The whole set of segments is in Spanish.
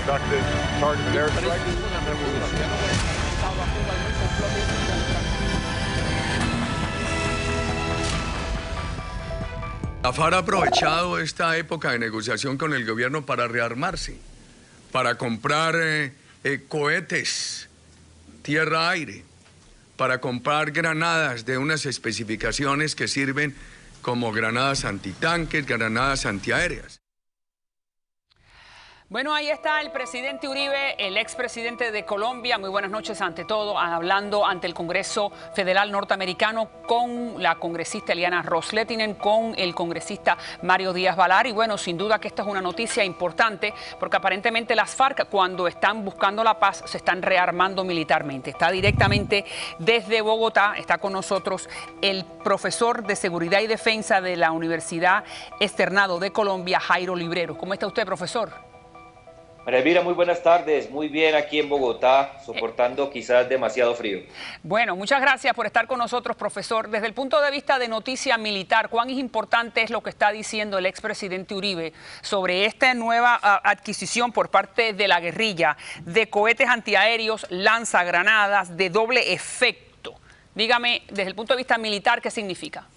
conducted targeted airstrikes. La FARC ha aprovechado esta época de negociación con el gobierno para rearmarse, para comprar cohetes, tierra-aire, para comprar granadas de unas especificaciones que sirven como granadas antitanques, granadas antiaéreas. Bueno, ahí está el presidente Uribe, el expresidente de Colombia. Muy buenas noches ante todo, hablando ante el Congreso Federal norteamericano con la congresista Eliana Ros-Lehtinen, con el congresista Mario Díaz-Balart. Y bueno, sin duda que esta es una noticia importante porque aparentemente las FARC, cuando están buscando la paz, se están rearmando militarmente. Está directamente desde Bogotá, está con nosotros el profesor de Seguridad y Defensa de la Universidad Externado de Colombia, Jairo Libreros. ¿Cómo está usted, profesor? María Elvira, muy buenas tardes. Muy bien aquí en Bogotá, soportando quizás demasiado frío. Bueno, muchas gracias por estar con nosotros, profesor. Desde el punto de vista de noticia militar, ¿cuán importante es lo que está diciendo el expresidente Uribe sobre esta nueva adquisición por parte de la guerrilla de cohetes antiaéreos, lanzagranadas de doble efecto? Dígame, desde el punto de vista militar, ¿qué significa?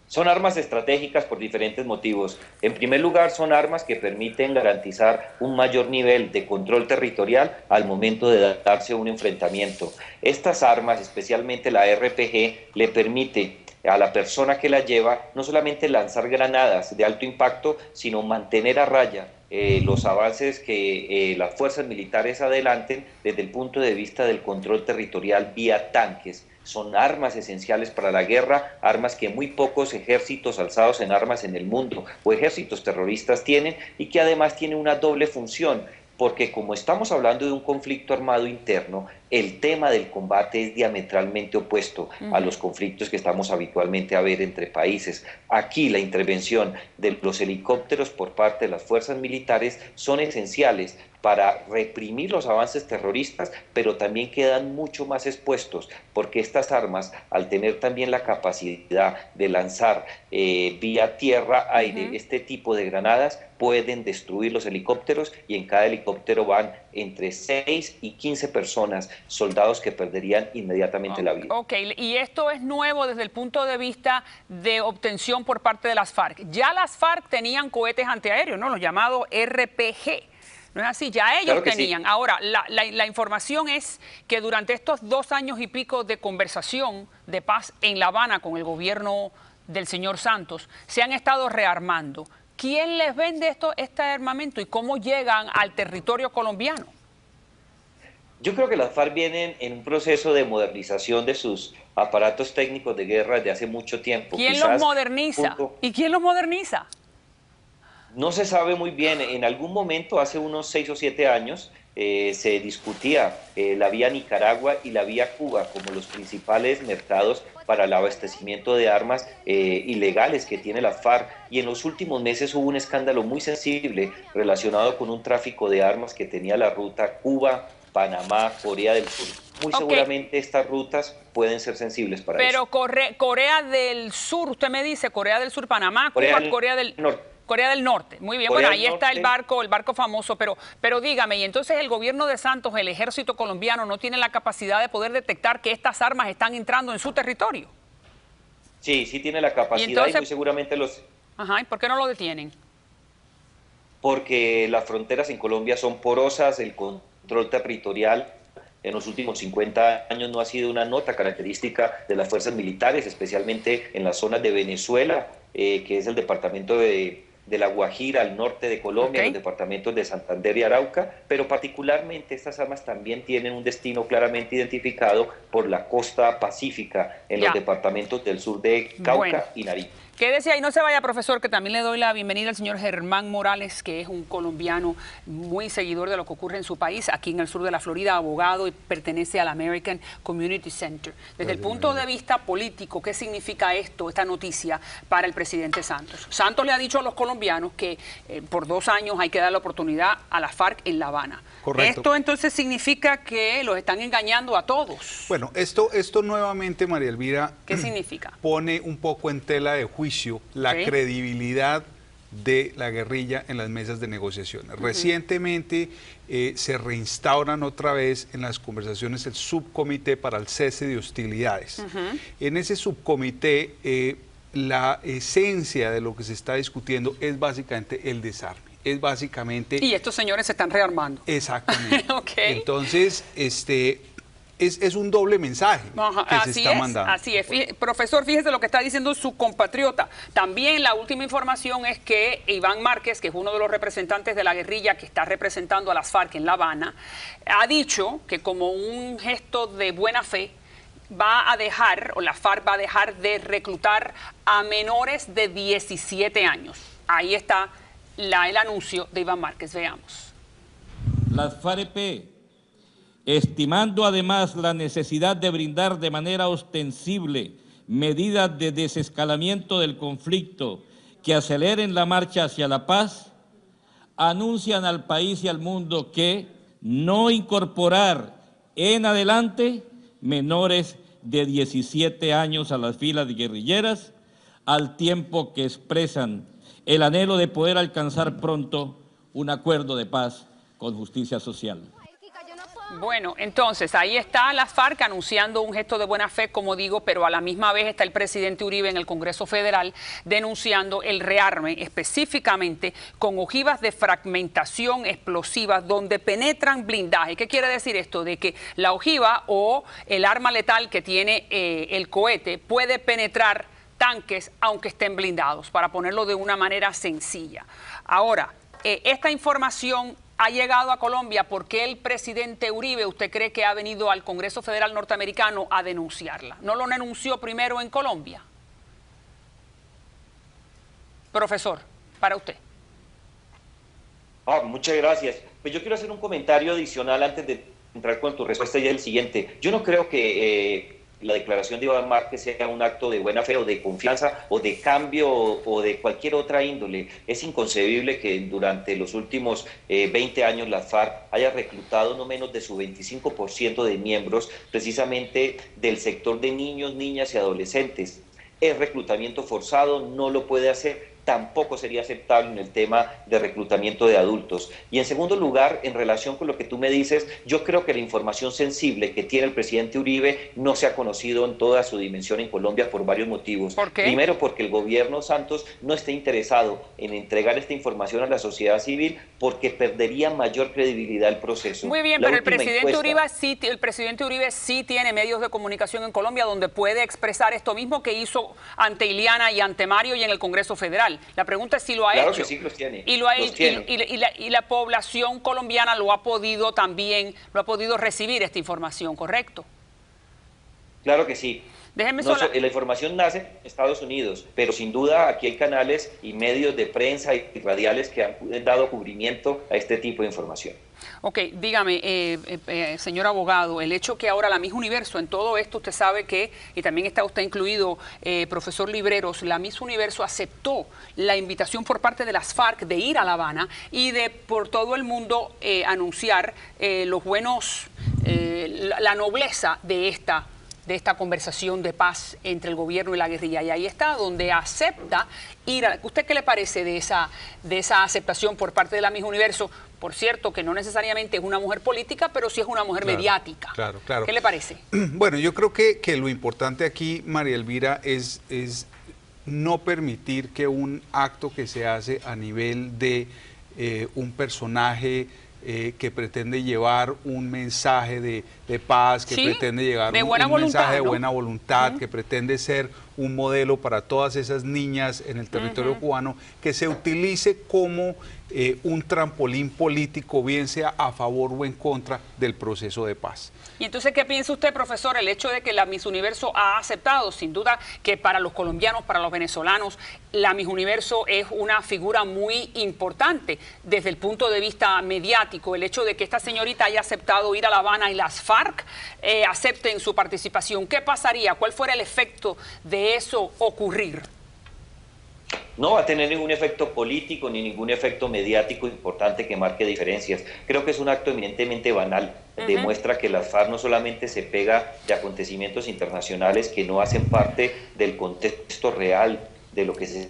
Son armas estratégicas por diferentes motivos. En primer lugar, son armas que permiten garantizar un mayor nivel de control territorial al momento de darse un enfrentamiento. Estas armas, especialmente la RPG, le permite a la persona que la lleva no solamente lanzar granadas de alto impacto, sino mantener a raya los avances que las fuerzas militares adelanten desde el punto de vista del control territorial vía tanques. Son armas esenciales para la guerra, armas que muy pocos ejércitos alzados en armas en el mundo o ejércitos terroristas tienen, y que además tienen una doble función, porque como estamos hablando de un conflicto armado interno, el tema del combate es diametralmente opuesto a los conflictos que estamos habitualmente a ver entre países. Aquí la intervención de los helicópteros por parte de las fuerzas militares son esenciales para reprimir los avances terroristas, pero también quedan mucho más expuestos, porque estas armas, al tener también la capacidad de lanzar vía tierra-aire este tipo de granadas, pueden destruir los helicópteros, y en cada helicóptero van entre 6 y 15 personas, soldados que perderían inmediatamente la vida. Ok, y esto es nuevo desde el punto de vista de obtención por parte de las FARC. Ya las FARC tenían cohetes antiaéreos, ¿no? Los llamados RPG. ¿No es así? Ya ellos claro que tenían. Sí. Ahora, la información es que durante estos 2 años y pico de conversación de paz en La Habana con el gobierno del señor Santos, se han estado rearmando. ¿Quién les vende este armamento y cómo llegan al territorio colombiano? Yo creo que las FARC vienen en un proceso de modernización de sus aparatos técnicos de guerra desde hace mucho tiempo. ¿Quién los moderniza? ¿Y quién los moderniza? No se sabe muy bien. En algún momento, hace unos 6 o 7 años, se discutía la vía Nicaragua y la vía Cuba como los principales mercados para el abastecimiento de armas ilegales que tiene la FARC, y en los últimos meses hubo un escándalo muy sensible relacionado con un tráfico de armas que tenía la ruta Cuba, Panamá, Corea del Sur. Muy seguramente estas rutas pueden ser sensibles para eso. Pero Corea del Sur, usted me dice, Corea del Sur, Panamá, Cuba, Corea del Norte. Corea del Norte, muy bien. Bueno, ahí está el barco famoso, pero dígame, y entonces el gobierno de Santos, el ejército colombiano, no tiene la capacidad de poder detectar que estas armas están entrando en su territorio. Sí, sí tiene la capacidad, y entonces, muy seguramente los... Ajá, ¿y por qué no lo detienen? Porque las fronteras en Colombia son porosas, el control territorial en los últimos 50 años no ha sido una nota característica de las fuerzas militares, especialmente en las zonas de Venezuela, que es el departamento de La Guajira, al norte de Colombia, los departamentos de Santander y Arauca, pero particularmente estas armas también tienen un destino claramente identificado por la costa pacífica, en los departamentos del sur de Cauca y Nariño. Quédese ahí, no se vaya, profesor, que también le doy la bienvenida al señor Germán Morales, que es un colombiano muy seguidor de lo que ocurre en su país, aquí en el sur de la Florida, abogado, y pertenece al American Community Center. Desde el punto de vista político, ¿qué significa esta noticia para el presidente Santos? Santos le ha dicho a los colombianos que por 2 años hay que dar la oportunidad a la FARC en La Habana. Correcto. Esto entonces significa que los están engañando a todos. Bueno, esto nuevamente, María Elvira, ¿qué significa? Pone un poco en tela de juicio la credibilidad de la guerrilla en las mesas de negociaciones. Recientemente se reinstauran otra vez en las conversaciones el subcomité para el cese de hostilidades. En ese subcomité la esencia de lo que se está discutiendo es básicamente el desarme. Es básicamente... Y estos señores se están rearmando. Exactamente. Okay. Entonces, es un doble mensaje que se está mandando. Así es. Profesor, fíjese lo que está diciendo su compatriota. También la última información es que Iván Márquez, que es uno de los representantes de la guerrilla que está representando a las FARC en La Habana, ha dicho que como un gesto de buena fe va a dejar, o la FARC va a dejar de reclutar a menores de 17 años. Ahí está el anuncio de Iván Márquez. Veamos. Las FAREP, estimando además la necesidad de brindar de manera ostensible medidas de desescalamiento del conflicto que aceleren la marcha hacia la paz, anuncian al país y al mundo que no incorporar en adelante menores de 17 años a las filas guerrilleras, al tiempo que expresan el anhelo de poder alcanzar pronto un acuerdo de paz con justicia social. Bueno, entonces ahí está la FARC anunciando un gesto de buena fe, como digo, pero a la misma vez está el presidente Uribe en el Congreso Federal denunciando el rearme, específicamente con ojivas de fragmentación explosivas donde penetran blindaje. ¿Qué quiere decir esto? De que la ojiva o el arma letal que tiene el cohete puede penetrar tanques aunque estén blindados, para ponerlo de una manera sencilla. Ahora, esta información ha llegado a Colombia porque el presidente Uribe, ¿usted cree que ha venido al Congreso Federal norteamericano a denunciarla? ¿No lo denunció primero en Colombia? Profesor, para usted. Muchas gracias. Pues yo quiero hacer un comentario adicional antes de entrar con tu respuesta, y es el siguiente. Yo no creo que la declaración de Iván Márquez sea un acto de buena fe o de confianza o de cambio o de cualquier otra índole. Es inconcebible que durante los últimos 20 años la FARC haya reclutado no menos de su 25% de miembros precisamente del sector de niños, niñas y adolescentes. Es reclutamiento forzado, no lo puede hacer. Tampoco sería aceptable en el tema de reclutamiento de adultos. Y en segundo lugar, en relación con lo que tú me dices, yo creo que la información sensible que tiene el presidente Uribe no se ha conocido en toda su dimensión en Colombia por varios motivos. ¿Por qué? Primero, porque el gobierno Santos no está interesado en entregar esta información a la sociedad civil porque perdería mayor credibilidad el proceso. Muy bien, pero el presidente Uribe sí tiene medios de comunicación en Colombia donde puede expresar esto mismo que hizo ante Iliana y ante Mario y en el Congreso Federal. La pregunta es si lo ha hecho. Claro que sí, los tiene. Y la población colombiana lo ha podido recibir esta información, ¿correcto? Claro que sí. Déjeme la información nace en Estados Unidos, pero sin duda aquí hay canales y medios de prensa y radiales que han dado cubrimiento a este tipo de información. Ok, dígame, señor abogado, el hecho que ahora la Miss Universo, en todo esto usted sabe que, y también está usted incluido, profesor Libreros, la Miss Universo aceptó la invitación por parte de las FARC de ir a La Habana y de por todo el mundo anunciar los buenos, la nobleza de esta conversación de paz entre el gobierno y la guerrilla. Y ahí está, donde acepta ir a... ¿Usted qué le parece de esa aceptación por parte de la Miss Universo? Por cierto, que no necesariamente es una mujer política, pero sí es una mujer mediática. Claro. ¿Qué le parece? Bueno, yo creo que lo importante aquí, María Elvira, es no permitir que un acto que se hace a nivel de un personaje que pretende llevar un mensaje de paz, que pretende llevar un mensaje de buena voluntad, que pretende ser un modelo para todas esas niñas en el territorio cubano, que se utilice como un trampolín político, bien sea a favor o en contra del proceso de paz. Y entonces, ¿qué piensa usted, profesor? El hecho de que la Miss Universo ha aceptado, sin duda, que para los colombianos, para los venezolanos, la Miss Universo es una figura muy importante desde el punto de vista mediático. El hecho de que esta señorita haya aceptado ir a La Habana y las FARC acepten su participación. ¿Qué pasaría? ¿Cuál fuera el efecto de eso ocurrir? No va a tener ningún efecto político ni ningún efecto mediático importante que marque diferencias. Creo que es un acto eminentemente banal. Demuestra que la FARC no solamente se pega de acontecimientos internacionales que no hacen parte del contexto real de lo que se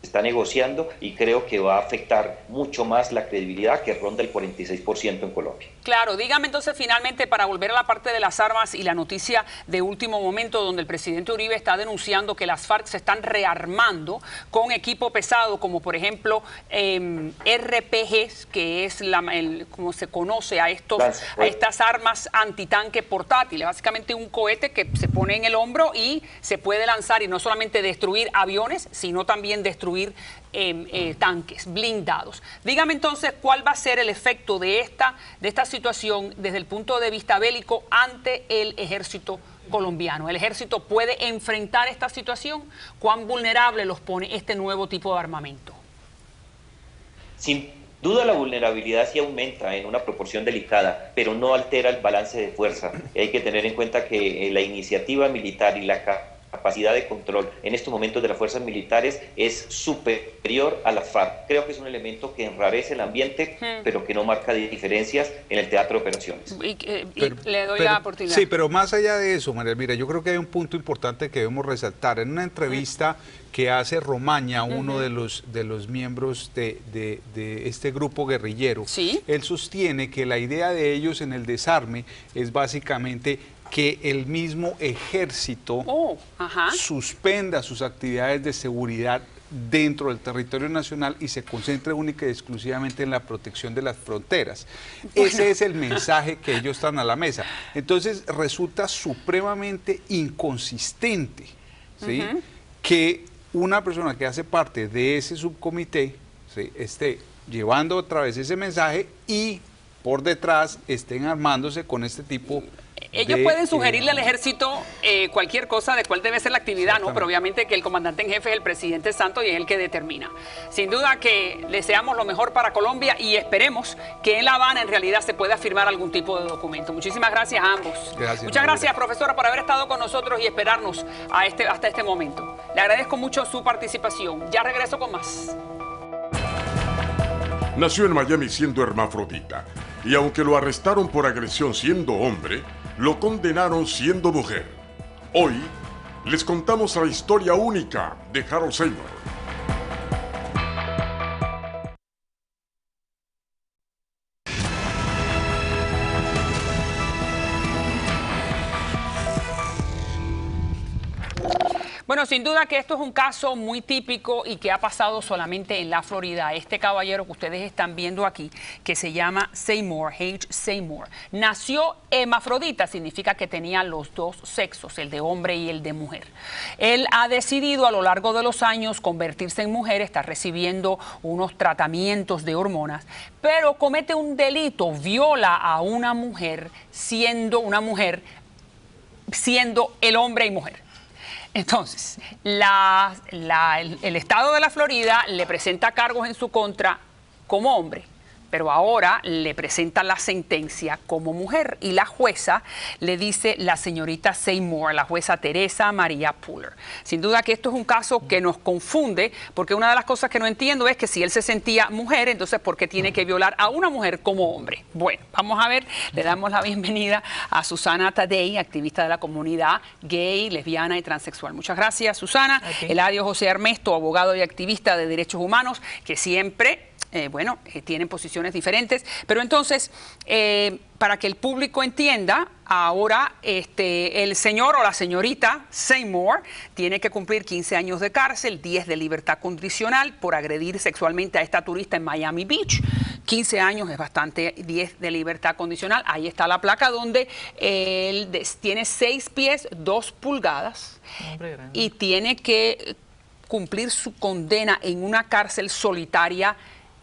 está negociando y creo que va a afectar mucho más la credibilidad, que ronda el 46% en Colombia. Claro, dígame entonces finalmente, para volver a la parte de las armas y la noticia de último momento donde el presidente Uribe está denunciando que las FARC se están rearmando con equipo pesado, como por ejemplo RPGs, que es como se conoce a estas armas antitanque portátiles, básicamente un cohete que se pone en el hombro y se puede lanzar y no solamente destruir aviones, sino también destruir tanques blindados. Dígame entonces cuál va a ser el efecto de esta situación desde el punto de vista bélico ante el ejército colombiano. ¿El ejército puede enfrentar esta situación? ¿Cuán vulnerable los pone este nuevo tipo de armamento? Sin duda la vulnerabilidad sí aumenta en una proporción delicada, pero no altera el balance de fuerza. Hay que tener en cuenta que la iniciativa militar y la capacidad de control en estos momentos de las fuerzas militares es superior a la FARC. Creo que es un elemento que enrarece el ambiente, pero que no marca diferencias en el teatro de operaciones. Le doy la oportunidad. Sí, pero más allá de eso, María Elvira, yo creo que hay un punto importante que debemos resaltar. En una entrevista que hace Romaña, uno de los miembros de este grupo guerrillero, él sostiene que la idea de ellos en el desarme es básicamente que el mismo ejército suspenda sus actividades de seguridad dentro del territorio nacional y se concentre única y exclusivamente en la protección de las fronteras. Ese es el mensaje que ellos traen a la mesa. Entonces resulta supremamente inconsistente, ¿sí? Que una persona que hace parte de ese subcomité, ¿sí?, esté llevando otra vez ese mensaje y por detrás estén armándose con este tipo Ellos pueden sugerirle al ejército cualquier cosa de cuál debe ser la actividad, ¿no? Pero obviamente que el comandante en jefe es el presidente Santos y es el que determina. Sin duda que deseamos lo mejor para Colombia y esperemos que en La Habana en realidad se pueda firmar algún tipo de documento. Muchísimas gracias a ambos. Muchas gracias, profesora, por haber estado con nosotros y esperarnos hasta este momento. Le agradezco mucho su participación. Ya regreso con más. Nació en Miami siendo hermafrodita y aunque lo arrestaron por agresión siendo hombre, lo condenaron siendo mujer. Hoy les contamos la historia única de Harold Seymour. Bueno, sin duda que esto es un caso muy típico y que ha pasado solamente en la Florida. Este caballero que ustedes están viendo aquí, que se llama Seymour, H. Seymour, nació hermafrodita, significa que tenía los dos sexos, el de hombre y el de mujer. Él ha decidido a lo largo de los años convertirse en mujer, está recibiendo unos tratamientos de hormonas, pero comete un delito, viola a una mujer siendo el hombre y mujer. Entonces, el estado de la Florida le presenta cargos en su contra como hombre, pero ahora le presenta la sentencia como mujer y la jueza le dice la señorita Seymour, la jueza Teresa María Puller. Sin duda que esto es un caso que nos confunde, porque una de las cosas que no entiendo es que si él se sentía mujer, entonces ¿por qué tiene que violar a una mujer como hombre? Bueno, vamos a ver, le damos la bienvenida a Susana Tadei, activista de la comunidad gay, lesbiana y transexual. Muchas gracias, Susana. Eladio José Armesto, abogado y activista de derechos humanos, que siempre tienen posiciones diferentes, pero entonces, para que el público entienda, ahora el señor o la señorita Seymour tiene que cumplir 15 años de cárcel, 10 de libertad condicional por agredir sexualmente a esta turista en Miami Beach. 15 años es bastante, 10 de libertad condicional. Ahí está la placa donde él tiene 6 pies, 2 pulgadas y tiene que cumplir su condena en una cárcel solitaria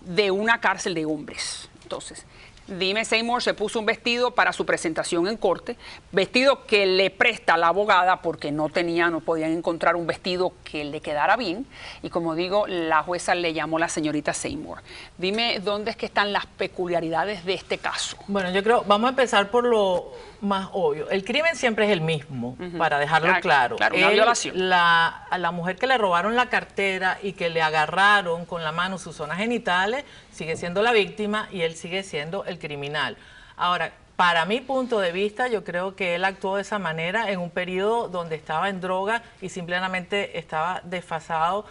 de una cárcel de hombres. Entonces, dime, Seymour se puso un vestido para su presentación en corte, vestido que le presta la abogada porque no podían encontrar un vestido que le quedara bien, y como digo, la jueza le llamó la señorita Seymour. Dime, ¿dónde es que están las peculiaridades de este caso? Bueno, yo creo, vamos a empezar por lo más obvio. El crimen siempre es el mismo, para dejarlo claro. Claro, una violación. A la mujer que le robaron la cartera y que le agarraron con la mano sus zonas genitales, sigue siendo la víctima y él sigue siendo el criminal. Ahora, para mi punto de vista, yo creo que él actuó de esa manera en un periodo donde estaba en droga y simplemente estaba desfasado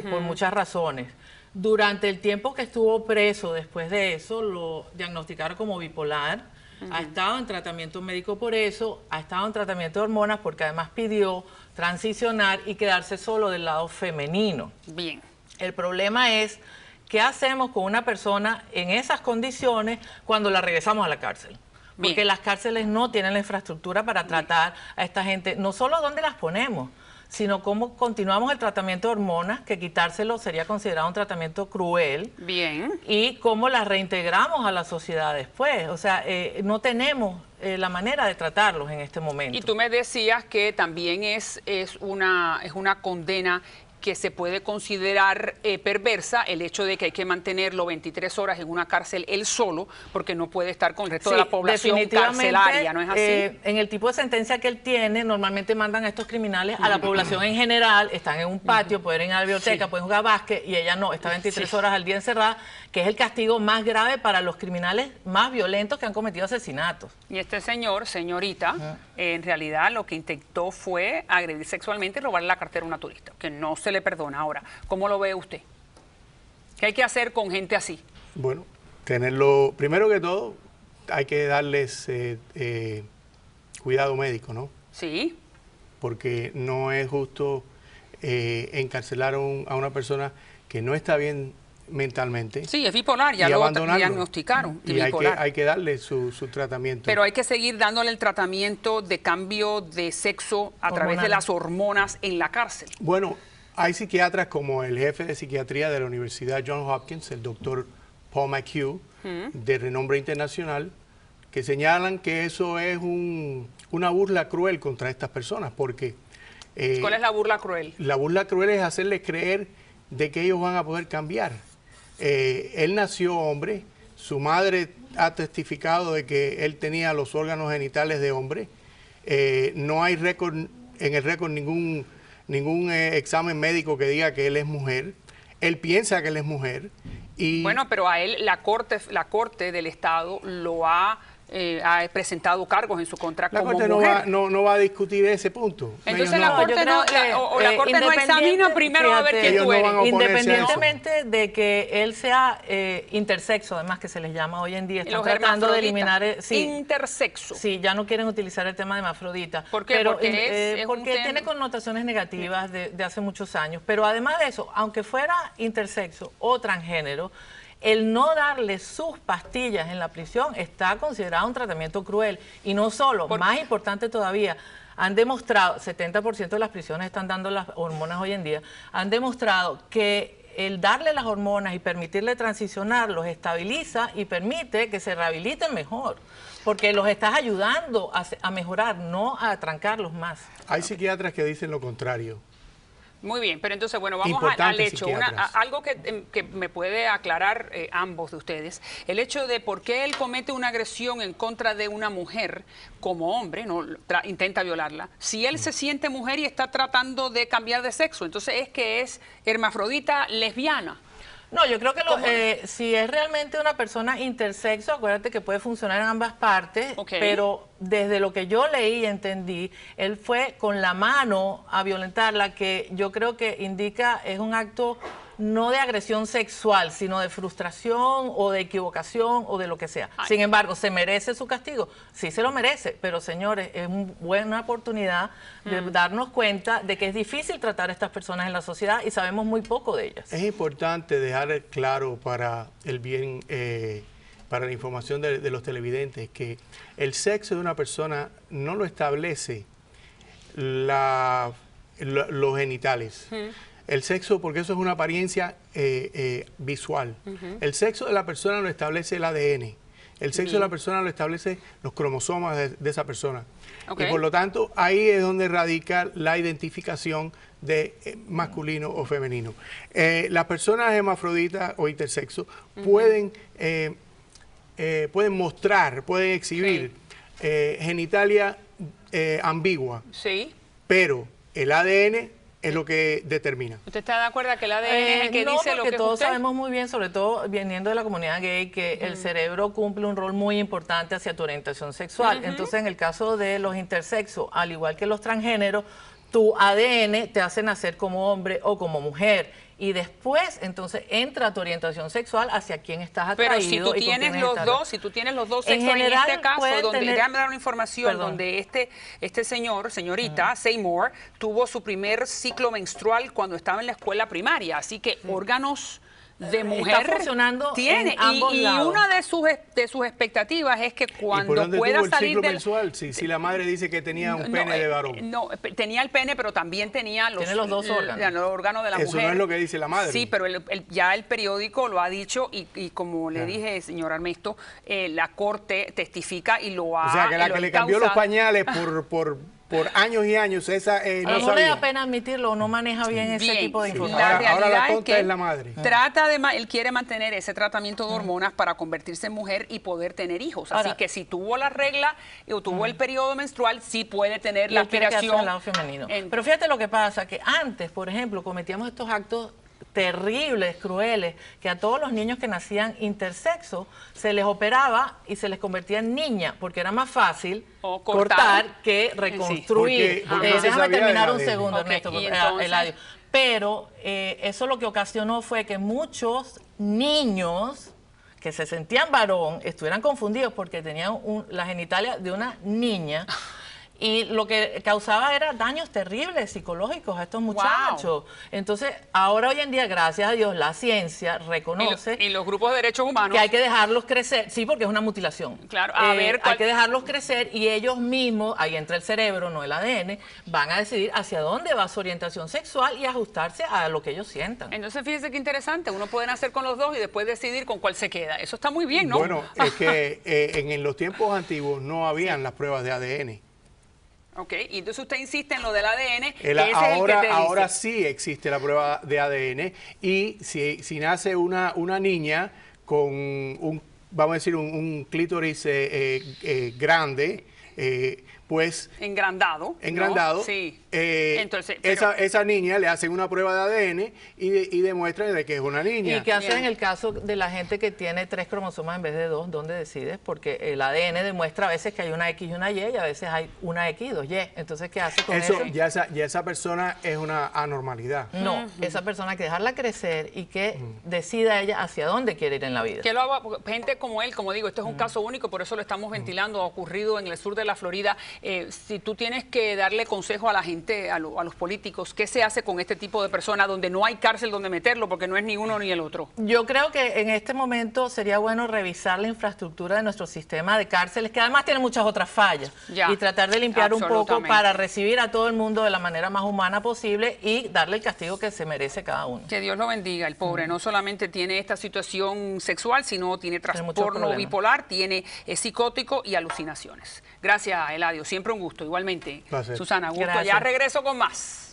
por muchas razones. Durante el tiempo que estuvo preso, después de eso, lo diagnosticaron como bipolar. Ha estado en tratamiento médico por eso, ha estado en tratamiento de hormonas porque además pidió transicionar y quedarse solo del lado femenino. Bien. El problema es, ¿qué hacemos con una persona en esas condiciones cuando la regresamos a la cárcel? Porque Bien. las cárceles no tienen la infraestructura para tratar a esta gente, no solo dónde las ponemos, sino cómo continuamos el tratamiento de hormonas, que quitárselo sería considerado un tratamiento cruel. Bien. Y cómo las reintegramos a la sociedad después. O sea, no tenemos la manera de tratarlos en este momento. Y tú me decías que también es una condena que se puede considerar perversa, el hecho de que hay que mantenerlo 23 horas en una cárcel él solo, porque no puede estar con el resto de la población carcelaria, ¿no es así? En el tipo de sentencia que él tiene, normalmente mandan a estos criminales a la población en general, están en un patio, pueden ir a la biblioteca, pueden jugar básquet, y ella no, está 23 horas al día encerrada, que es el castigo más grave para los criminales más violentos que han cometido asesinatos. Y este señor, señorita, en realidad lo que intentó fue agredir sexualmente y robarle la cartera a una turista, que no se le perdona. Ahora, ¿cómo lo ve usted? ¿Qué hay que hacer con gente así? Bueno, tenerlo, primero que todo, hay que darles cuidado médico, ¿no? Sí. Porque no es justo encarcelar a una persona que no está bien mentalmente. Sí, es bipolar, ya lo diagnosticaron. Y hay que darle su tratamiento. Pero hay que seguir dándole el tratamiento de cambio de sexo a través de las hormonas en la cárcel. Bueno, hay psiquiatras como el jefe de psiquiatría de la Universidad Johns Hopkins, el doctor Paul McHugh, de renombre internacional, que señalan que eso es una burla cruel contra estas personas, porque... ¿Cuál es la burla cruel? La burla cruel es hacerles creer de que ellos van a poder cambiar. Él nació hombre, su madre ha testificado de que él tenía los órganos genitales de hombre, no hay récord, en el récord ningún examen médico que diga que él es mujer, él piensa que él es mujer. Y bueno, pero a él la corte del Estado lo ha presentado cargos en su contra como mujer. La Corte no va a discutir ese punto. Entonces la Corte no examina primero a ver qué tú eres. Independientemente de que él sea intersexo, además que se les llama hoy en día, están tratando de eliminar... intersexo. Sí, ya no quieren utilizar el tema de hermafrodita. ¿Por qué? Pero, porque tiene connotaciones negativas de hace muchos años. Pero además de eso, aunque fuera intersexo o transgénero, el no darle sus pastillas en la prisión está considerado un tratamiento cruel. Y no solo, más importante todavía, han demostrado, 70% de las prisiones están dando las hormonas hoy en día, han demostrado que el darle las hormonas y permitirle transicionar los estabiliza y permite que se rehabiliten mejor. Porque los estás ayudando a mejorar, no a trancarlos más. Hay psiquiatras que dicen lo contrario. Muy bien, pero entonces, bueno, vamos al hecho. Algo que me puede aclarar ambos de ustedes. El hecho de por qué él comete una agresión en contra de una mujer como hombre, no intenta violarla, si él se siente mujer y está tratando de cambiar de sexo. Entonces es que es hermafrodita lesbiana. No, yo creo que si es realmente una persona intersexo, acuérdate que puede funcionar en ambas partes, pero desde lo que yo leí y entendí, él fue con la mano a violentarla, que yo creo que indica es un acto no de agresión sexual, sino de frustración o de equivocación o de lo que sea. Sin embargo, ¿se merece su castigo? Sí se lo merece, pero señores, es una buena oportunidad de darnos cuenta de que es difícil tratar a estas personas en la sociedad y sabemos muy poco de ellas. Es importante dejar claro para el bien, para la información de los televidentes, que el sexo de una persona no lo establece los genitales. El sexo, porque eso es una apariencia visual. El sexo de la persona lo establece el ADN. El sexo de la persona lo establece los cromosomas de esa persona. Y por lo tanto, ahí es donde radica la identificación de masculino o femenino. Las personas hermafroditas o intersexo pueden mostrar, pueden exhibir genitalia ambigua, pero el ADN es lo que determina. ¿Usted está de acuerdo que el ADN es el que dice lo que todos usted? sabemos muy bien, sobre todo viniendo de la comunidad gay, que el cerebro cumple un rol muy importante hacia tu orientación sexual. Entonces, en el caso de los intersexos, al igual que los transgéneros, tu ADN te hace nacer como hombre o como mujer. Y después, entonces, entra tu orientación sexual hacia quién estás atraído. Pero si tú tienes los dos, sexos, en este caso, donde, déjame dar una información, donde este señorita, Seymour, tuvo su primer ciclo menstrual cuando estaba en la escuela primaria, así que órganos de mujer está funcionando tiene, en ambos lados. Una de sus expectativas es que cuando tuvo pueda el salir ciclo del mensual? Si la madre dice que tenía un pene de varón. No, tenía el pene, pero también tenía los dos órganos. Los órganos de la mujer. Eso no es lo que dice la madre. Sí, pero ya el periódico lo ha dicho y como le dije, señor Armesto, la corte testifica y lo ha... O sea, que la que le cambió los pañales por años y años, esa a lo no mejor le sabía. da pena admitirlo, no maneja bien ese tipo de información. Ahora la tonta es la madre. Él quiere mantener ese tratamiento de hormonas para convertirse en mujer y poder tener hijos. Así que si tuvo la regla o tuvo el periodo menstrual, sí puede tener la aspiración al lado femenino. Pero fíjate lo que pasa, que antes, por ejemplo, cometíamos estos actos terribles, crueles, que a todos los niños que nacían intersexo se les operaba y se les convertía en niña, porque era más fácil cortar que reconstruir. Porque no déjame terminar un ADN. segundo, Ernesto, Eladio. Pero eso lo que ocasionó fue que muchos niños que se sentían varón estuvieran confundidos porque tenían la genitalia de una niña. Y lo que causaba era daños terribles psicológicos a estos muchachos. Entonces, ahora hoy en día, gracias a Dios, la ciencia reconoce... Y los grupos de derechos humanos... Que hay que dejarlos crecer, sí, porque es una mutilación. Claro, hay que dejarlos crecer y ellos mismos, ahí entra el cerebro, no el ADN, van a decidir hacia dónde va su orientación sexual y ajustarse a lo que ellos sientan. Entonces, fíjese qué interesante, uno puede nacer con los dos y después decidir con cuál se queda. Eso está muy bien, ¿no? Bueno, es que en los tiempos antiguos no habían las pruebas de ADN. Ok, y entonces usted insiste en lo del ADN, ahora sí existe la prueba de ADN y si nace una niña con vamos a decir, un clítoris grande, pues... Engrandado. ¿no? Sí. Entonces, esa niña le hacen una prueba de ADN y demuestran de que es una niña. ¿Y qué hacen en el caso de la gente que tiene 3 cromosomas en vez de 2? ¿Dónde decides? Porque el ADN demuestra a veces que hay una X y una Y y a veces hay una X y 2Y. Entonces, ¿qué hace con eso? Ya esa persona es una anormalidad. No, esa persona hay que dejarla crecer y que decida ella hacia dónde quiere ir en la vida. Que lo haga, gente como él, como digo, esto es un caso único, por eso lo estamos ventilando, ha ocurrido en el sur de la Florida. Si tú tienes que darle consejo a la gente, a los políticos, ¿qué se hace con este tipo de personas donde no hay cárcel donde meterlo porque no es ni uno ni el otro? Yo creo que en este momento sería bueno revisar la infraestructura de nuestro sistema de cárceles, que además tiene muchas otras fallas, y tratar de limpiar un poco para recibir a todo el mundo de la manera más humana posible y darle el castigo que se merece cada uno. Que Dios lo bendiga, el pobre no solamente tiene esta situación sexual, sino tiene trastorno bipolar, tiene psicótico y alucinaciones. Gracias, Eladio, siempre un gusto, igualmente. Placer. Susana, gusto. Gracias. Ya regreso con más.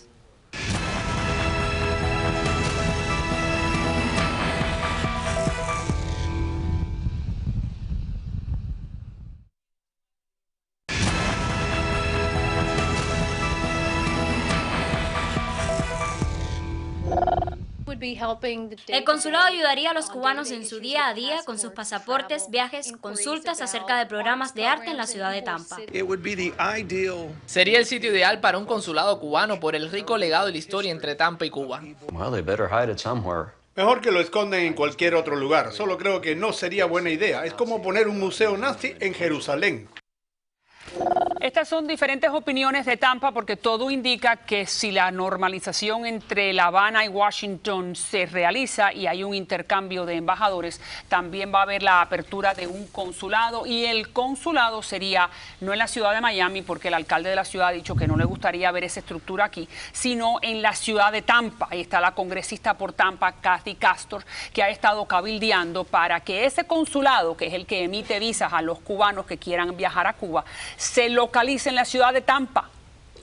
El consulado ayudaría a los cubanos en su día a día con sus pasaportes, viajes, consultas acerca de programas de arte en la ciudad de Tampa. Sería el sitio ideal para un consulado cubano por el rico legado y la historia entre Tampa y Cuba. Mejor que lo esconden en cualquier otro lugar. Solo creo que no sería buena idea. Es como poner un museo nazi en Jerusalén. Estas son diferentes opiniones de Tampa porque todo indica que si la normalización entre La Habana y Washington se realiza y hay un intercambio de embajadores, también va a haber la apertura de un consulado y el consulado sería no en la ciudad de Miami porque el alcalde de la ciudad ha dicho que no le gustaría ver esa estructura aquí, sino en la ciudad de Tampa. Ahí está la congresista por Tampa, Kathy Castor, que ha estado cabildeando para que ese consulado, que es el que emite visas a los cubanos que quieran viajar a Cuba, se localice en la ciudad de Tampa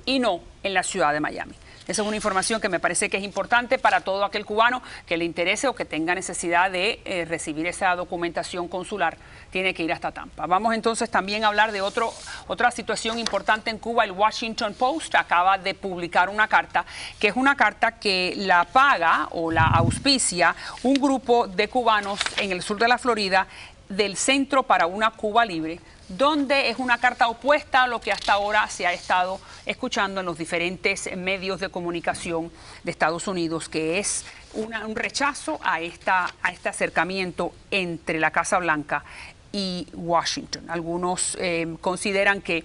y no en la ciudad de Miami. Esa es una información que me parece que es importante para todo aquel cubano que le interese o que tenga necesidad de recibir esa documentación consular. Tiene que ir hasta Tampa. Vamos entonces también a hablar de otra situación importante en Cuba. El Washington Post acaba de publicar una carta, que es una carta que la paga o la auspicia un grupo de cubanos en el sur de la Florida del Centro para una Cuba Libre, donde es una carta opuesta a lo que hasta ahora se ha estado escuchando en los diferentes medios de comunicación de Estados Unidos, que es un rechazo a este acercamiento entre la Casa Blanca y Washington. Algunos consideran que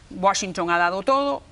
Washington ha dado todo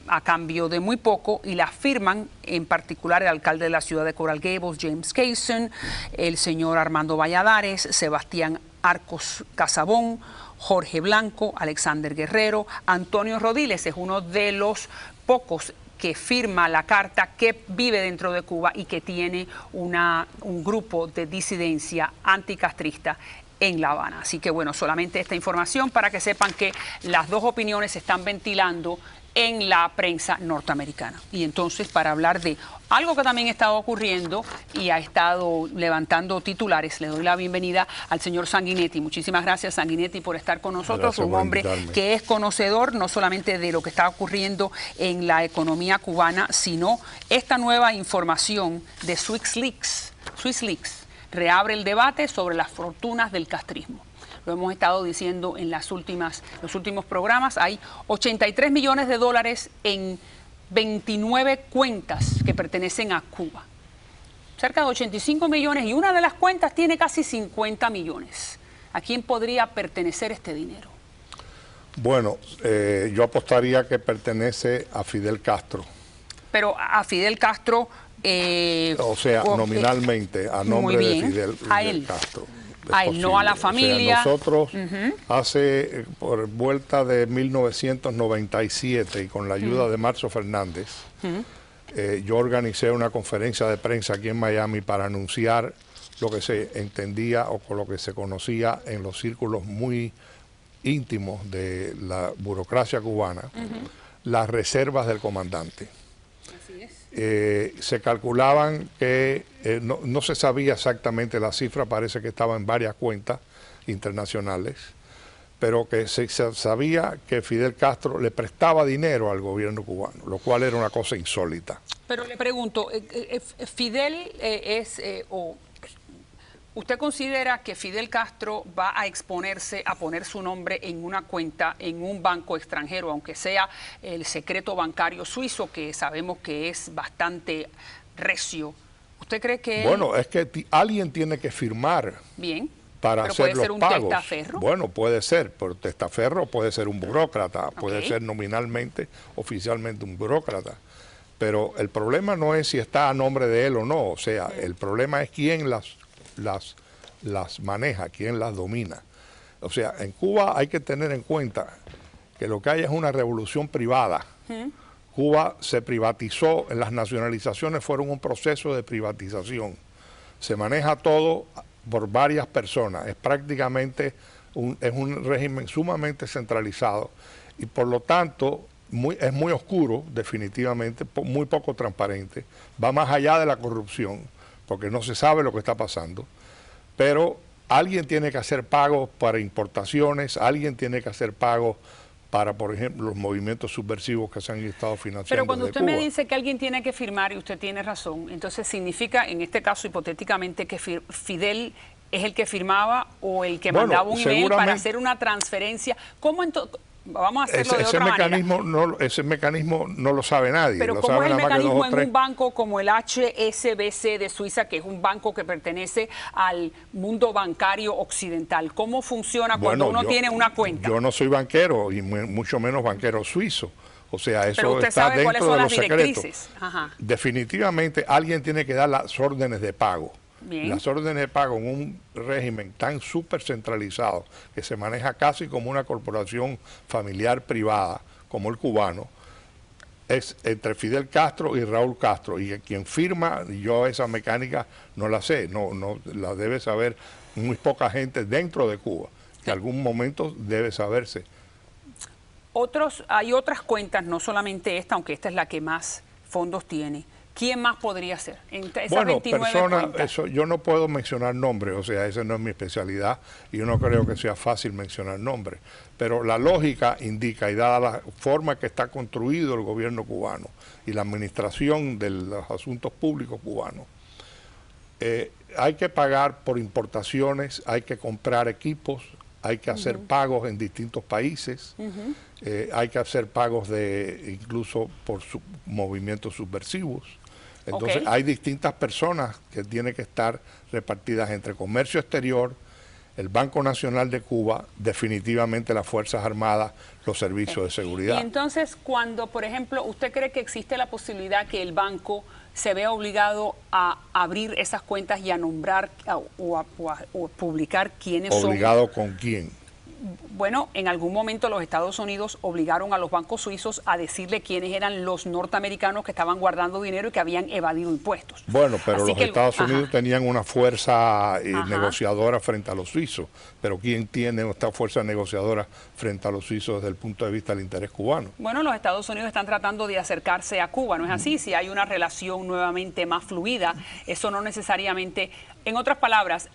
a cambio de muy poco y la firman en particular el alcalde de la ciudad de Coral Gables, James Kaysen, el señor Armando Valladares, Sebastián Arcos Casabón, Jorge Blanco, Alexander Guerrero, Antonio Rodiles es uno de los pocos que firma la carta, que vive dentro de Cuba y que tiene un grupo de disidencia anticastrista en La Habana. Así que bueno, solamente esta información para que sepan que las dos opiniones se están ventilando en la prensa norteamericana. Y entonces, para hablar de algo que también ha estado ocurriendo y ha estado levantando titulares, le doy la bienvenida al señor Sanguinetti. Muchísimas gracias, Sanguinetti, por estar con nosotros. Un hombre que es conocedor no solamente de lo que está ocurriendo en la economía cubana, sino esta nueva información de SwissLeaks reabre el debate sobre las fortunas del castrismo. Lo hemos estado diciendo en los últimos programas. Hay 83 millones de dólares en 29 cuentas que pertenecen a Cuba. Cerca de 85 millones y una de las cuentas tiene casi 50 millones. ¿A quién podría pertenecer este dinero? Bueno, yo apostaría que pertenece a Fidel Castro. Pero a Fidel Castro... o sea, nominalmente, a nombre de Fidel Castro. A él, no a la familia. O sea, nosotros hace, por vuelta de 1997 y con la ayuda de Marzo Fernández, yo organicé una conferencia de prensa aquí en Miami para anunciar lo que se entendía o con lo que se conocía en los círculos muy íntimos de la burocracia cubana, las reservas del comandante. Se calculaban que no se sabía exactamente la cifra, parece que estaba en varias cuentas internacionales, pero que se sabía que Fidel Castro le prestaba dinero al gobierno cubano, lo cual era una cosa insólita. Pero le pregunto, Fidel ¿usted considera que Fidel Castro va a exponerse a poner su nombre en una cuenta en un banco extranjero, aunque sea el secreto bancario suizo, que sabemos que es bastante recio? ¿Usted cree que...? Bueno, es que alguien tiene que firmar. Bien. Para ¿Pero hacer puede ser los un pagos. testaferro? Bueno, puede ser, pero testaferro puede ser un burócrata, puede ser nominalmente, oficialmente un burócrata. Pero el problema no es si está a nombre de él o no, o sea, el problema es quién las maneja, quién las domina. O sea, en Cuba hay que tener en cuenta que lo que hay es una revolución privada. Cuba se privatizó, las nacionalizaciones fueron un proceso de privatización. Se maneja todo por varias personas, es prácticamente un régimen sumamente centralizado y por lo tanto es muy oscuro, definitivamente, muy poco transparente, va más allá de la corrupción, porque no se sabe lo que está pasando, pero alguien tiene que hacer pagos para importaciones, alguien tiene que hacer pagos para, por ejemplo, los movimientos subversivos que se han estado financiando. Pero cuando usted Cuba. me dice que alguien tiene que firmar, y usted tiene razón, entonces significa, en este caso hipotéticamente, que Fidel es el que firmaba o el que mandaba un email para hacer una transferencia. ¿Cómo entonces? Vamos a hacerlo de otra manera. Ese mecanismo no lo sabe nadie. Pero ¿cómo es el mecanismo en un banco como el HSBC de Suiza, que es un banco que pertenece al mundo bancario occidental? ¿Cómo funciona cuando uno tiene una cuenta? Yo no soy banquero y mucho menos banquero suizo. O sea, eso pero usted está sabe cuáles dentro son de las los directrices. secretos. Ajá. Definitivamente alguien tiene que dar las órdenes de pago. Bien. Las órdenes de pago en un régimen tan súper centralizado que se maneja casi como una corporación familiar privada, como el cubano, es entre Fidel Castro y Raúl Castro. Y quien firma, yo esa mecánica no la sé, no la debe saber muy poca gente dentro de Cuba, que en algún momento debe saberse. Hay otras cuentas, no solamente esta, aunque esta es la que más fondos tiene. ¿Quién más podría ser? Bueno, personas, yo no puedo mencionar nombres, o sea, esa no es mi especialidad y yo no creo que sea fácil mencionar nombres, pero la lógica indica, y dada la forma que está construido el gobierno cubano y la administración de los asuntos públicos cubanos, hay que pagar por importaciones, hay que comprar equipos, hay que hacer pagos en distintos países, hay que hacer pagos incluso por movimientos subversivos. Entonces hay distintas personas que tienen que estar repartidas entre comercio exterior, el Banco Nacional de Cuba, definitivamente las Fuerzas Armadas, los servicios de seguridad. Y entonces, cuando, por ejemplo, ¿usted cree que existe la posibilidad que el banco se vea obligado a abrir esas cuentas y a nombrar o publicar quiénes son? ¿Obligado con quién? Bueno, en algún momento los Estados Unidos obligaron a los bancos suizos a decirle quiénes eran los norteamericanos que estaban guardando dinero y que habían evadido impuestos. Bueno, pero los Estados Unidos tenían una fuerza negociadora frente a los suizos, pero ¿quién tiene esta fuerza negociadora frente a los suizos desde el punto de vista del interés cubano? Bueno, los Estados Unidos están tratando de acercarse a Cuba, ¿no es así? Si hay una relación nuevamente más fluida, eso no necesariamente, en otras palabras,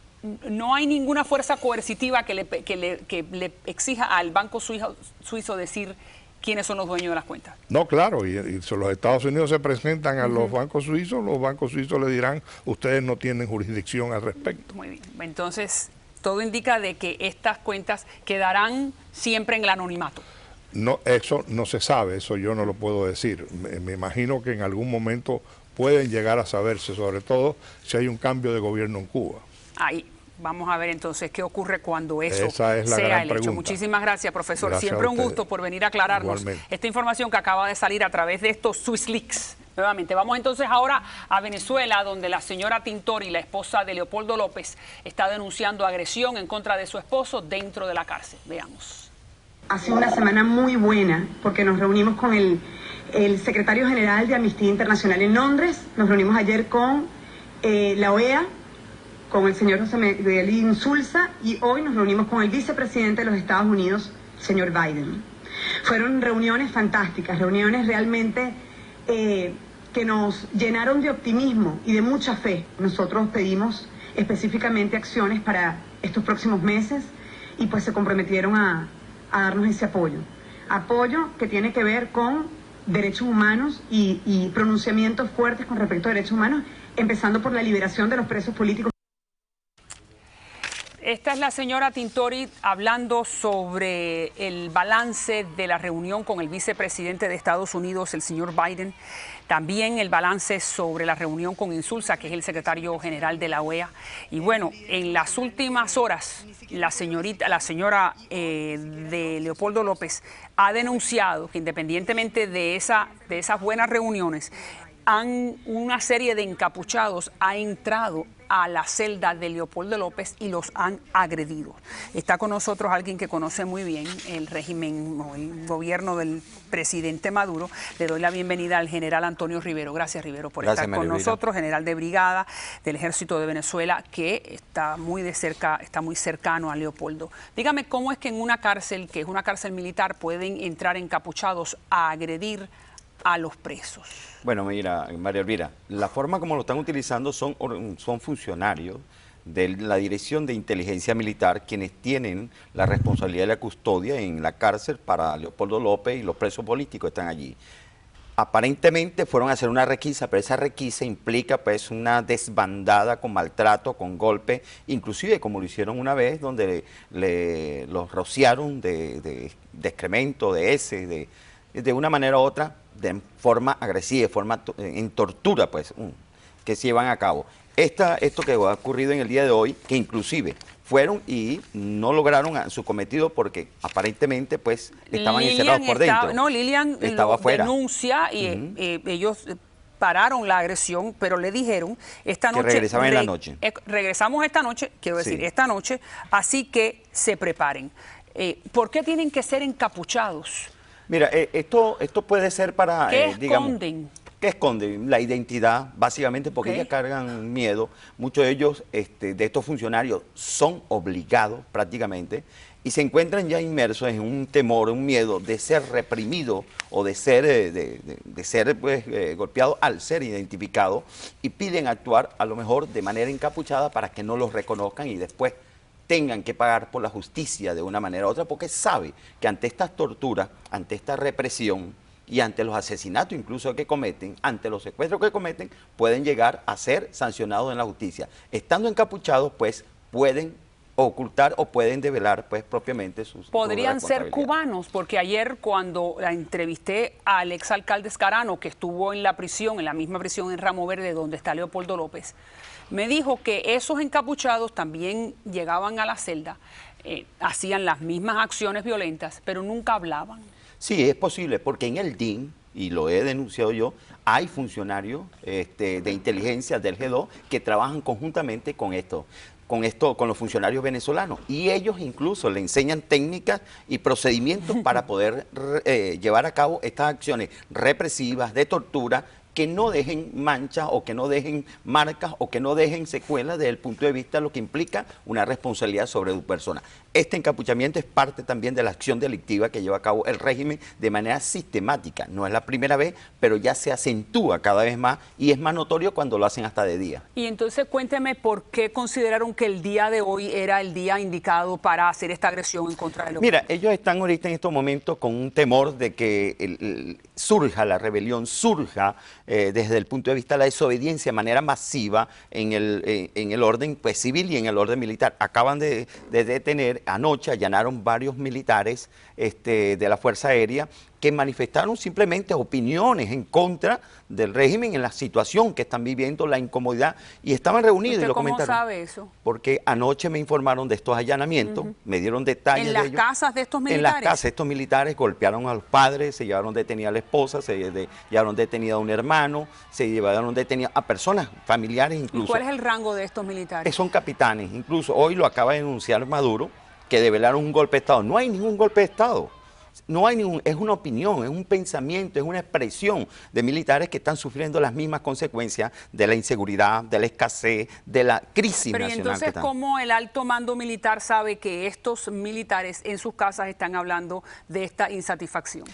no hay ninguna fuerza coercitiva que le exija al banco suizo decir quiénes son los dueños de las cuentas. No, claro, y los Estados Unidos se presentan a los bancos suizos le dirán, ustedes no tienen jurisdicción al respecto. Muy bien, entonces todo indica de que estas cuentas quedarán siempre en el anonimato. No, eso no se sabe, eso yo no lo puedo decir. Me imagino que en algún momento pueden llegar a saberse, sobre todo si hay un cambio de gobierno en Cuba. Ahí, vamos a ver entonces qué ocurre cuando eso sea el hecho. Muchísimas gracias, profesor. Gracias. Siempre un gusto por venir a aclararnos esta información que acaba de salir a través de estos SwissLeaks. Nuevamente, vamos entonces ahora a Venezuela, donde la señora Tintori, la esposa de Leopoldo López, está denunciando agresión en contra de su esposo dentro de la cárcel. Veamos. Ha sido una semana muy buena porque nos reunimos con el secretario general de Amnistía Internacional en Londres, nos reunimos ayer con la OEA, con el señor José Miguel Insulza, y hoy nos reunimos con el vicepresidente de los Estados Unidos, señor Biden. Fueron reuniones fantásticas, reuniones realmente que nos llenaron de optimismo y de mucha fe. Nosotros pedimos específicamente acciones para estos próximos meses y pues se comprometieron a darnos ese apoyo. Apoyo que tiene que ver con derechos humanos y pronunciamientos fuertes con respecto a derechos humanos, empezando por la liberación de los presos políticos. Esta es la señora Tintori hablando sobre el balance de la reunión con el vicepresidente de Estados Unidos, el señor Biden. También el balance sobre la reunión con Insulza, que es el secretario general de la OEA. Y bueno, en las últimas horas, la señora de Leopoldo López ha denunciado que independientemente de esas buenas reuniones, una serie de encapuchados ha entrado a la celda de Leopoldo López y los han agredido. Está con nosotros alguien que conoce muy bien el régimen o el gobierno del presidente Maduro. Le doy la bienvenida al general Antonio Rivero. Gracias, Rivero, por estar con nosotros, general de brigada del Ejército de Venezuela, que está muy de cerca, está muy cercano a Leopoldo. Dígame, ¿cómo es que en una cárcel, que es una cárcel militar, pueden entrar encapuchados a agredir a los presos? Bueno, mira, María Elvira, la forma como lo están utilizando son funcionarios de la Dirección de Inteligencia Militar quienes tienen la responsabilidad de la custodia en la cárcel para Leopoldo López y los presos políticos están allí. Aparentemente fueron a hacer una requisa, pero esa requisa implica pues una desbandada con maltrato, con golpes, inclusive como lo hicieron una vez donde los rociaron de excremento, de heces, de una manera u otra, de forma agresiva, en tortura, pues, que se llevan a cabo. Esto que ha ocurrido en el día de hoy, que inclusive fueron y no lograron su cometido porque aparentemente, pues, estaban encerrados por dentro. No, Lilian estaba afuera. Denuncia y ellos pararon la agresión, pero le dijeron esta noche... Que regresaban en la noche. Regresamos esta noche, quiero decir, esta noche, así que se preparen. ¿Por qué tienen que ser encapuchados? Mira, esto puede ser para, ¿Qué esconden? ¿Qué esconden? La identidad, básicamente, porque ellas cargan miedo. Muchos de ellos, de estos funcionarios, son obligados prácticamente y se encuentran ya inmersos en un temor, un miedo de ser reprimido o de ser golpeado al ser identificado y piden actuar a lo mejor de manera encapuchada para que no los reconozcan y después tengan que pagar por la justicia de una manera u otra, porque sabe que ante estas torturas, ante esta represión, y ante los asesinatos incluso que cometen, ante los secuestros que cometen, pueden llegar a ser sancionados en la justicia. Estando encapuchados, pues pueden ocultar o pueden develar pues propiamente sus podrían ser cubanos, porque ayer cuando la entrevisté al exalcalde Scarano, que estuvo en la prisión, en la misma prisión en Ramo Verde donde está Leopoldo López, me dijo que esos encapuchados también llegaban a la celda, hacían las mismas acciones violentas, pero nunca hablaban. Sí, es posible, porque en el DIN, y lo he denunciado yo, hay funcionarios de inteligencia del G2 que trabajan conjuntamente con con los funcionarios venezolanos, y ellos incluso le enseñan técnicas y procedimientos para poder llevar a cabo estas acciones represivas de tortura que no dejen manchas o que no dejen marcas o que no dejen secuelas desde el punto de vista de lo que implica una responsabilidad sobre tu persona. Este encapuchamiento es parte también de la acción delictiva que lleva a cabo el régimen de manera sistemática. No es la primera vez, pero ya se acentúa cada vez más y es más notorio cuando lo hacen hasta de día. Y entonces cuénteme por qué consideraron que el día de hoy era el día indicado para hacer esta agresión en contra de los... Mira, ellos están ahorita en estos momentos con un temor de que surja la rebelión, surja desde el punto de vista de la desobediencia de manera masiva en el orden pues, civil y en el orden militar. Acaban de detener, anoche allanaron varios militares de la Fuerza Aérea que manifestaron simplemente opiniones en contra del régimen en la situación que están viviendo, la incomodidad, y estaban reunidos y lo comentaron. ¿Cómo sabe eso? Porque anoche me informaron de estos allanamientos, me dieron detalles de ellos. ¿En las casas de estos militares? En las casas de estos militares golpearon a los padres, se llevaron detenida a la esposa, se llevaron detenida a un hermano, se llevaron detenida a personas, familiares incluso. ¿Y cuál es el rango de estos militares? Son capitanes, incluso hoy lo acaba de denunciar Maduro, que develaron un golpe de Estado. No hay ningún golpe de Estado. No hay ningún, es una opinión, es un pensamiento, es una expresión de militares que están sufriendo las mismas consecuencias de la inseguridad, de la escasez, de la crisis nacional. Pero entonces, ¿cómo el alto mando militar sabe que estos militares en sus casas están hablando de esta insatisfacción?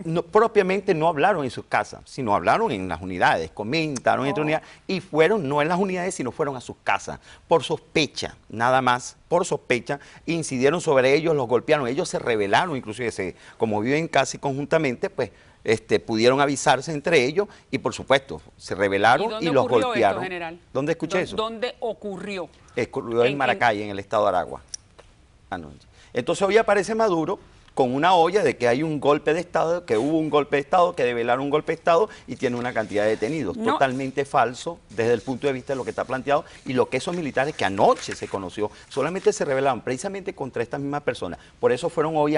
No, propiamente no hablaron en sus casas, sino hablaron en las unidades, comentaron entre unidades y fueron, no en las unidades, sino fueron a sus casas, por sospecha, nada más, por sospecha, incidieron sobre ellos, los golpearon, ellos se rebelaron, inclusive como viven casi conjuntamente, pues pudieron avisarse entre ellos y por supuesto se rebelaron y los golpearon. Esto, general? ¿Dónde escuché eso? ¿Dónde ocurrió? Ocurrió en Maracay, en el estado de Aragua. Entonces hoy aparece Maduro con una olla de que hay un golpe de Estado, que hubo un golpe de Estado, que develaron un golpe de Estado y tiene una cantidad de detenidos. No. Totalmente falso desde el punto de vista de lo que está planteado y lo que esos militares que anoche se conoció, solamente se rebelaron precisamente contra estas mismas personas. Por eso fueron hoy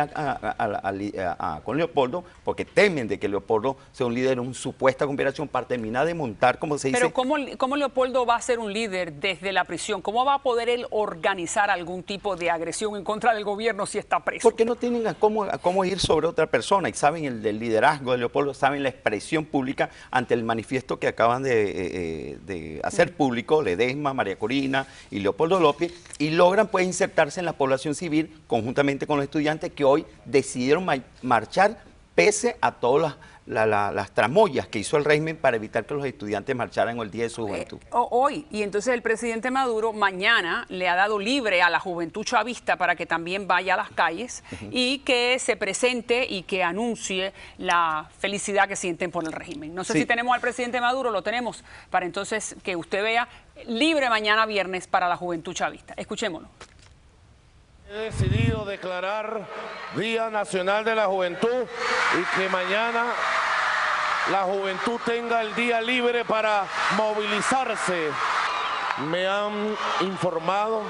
con Leopoldo, porque temen de que Leopoldo sea un líder en una supuesta conspiración para terminar de montar, como se dice... Pero ¿cómo Leopoldo va a ser un líder desde la prisión? ¿Cómo va a poder él organizar algún tipo de agresión en contra del gobierno si está preso? Porque no tienen cómo ir sobre otra persona y saben el del liderazgo de Leopoldo, saben la expresión pública ante el manifiesto que acaban de hacer público Ledesma, María Corina y Leopoldo López, y logran pues insertarse en la población civil conjuntamente con los estudiantes que hoy decidieron marchar pese a todas las tramoyas que hizo el régimen para evitar que los estudiantes marcharan el Día de su Juventud. Hoy, y entonces el presidente Maduro mañana le ha dado libre a la juventud chavista para que también vaya a las calles y que se presente y que anuncie la felicidad que sienten por el régimen. No sé si tenemos al presidente Maduro, lo tenemos, para entonces que usted vea libre mañana viernes para la juventud chavista. Escuchémoslo. He decidido declarar Día Nacional de la Juventud y que mañana la juventud tenga el día libre para movilizarse. Me han informado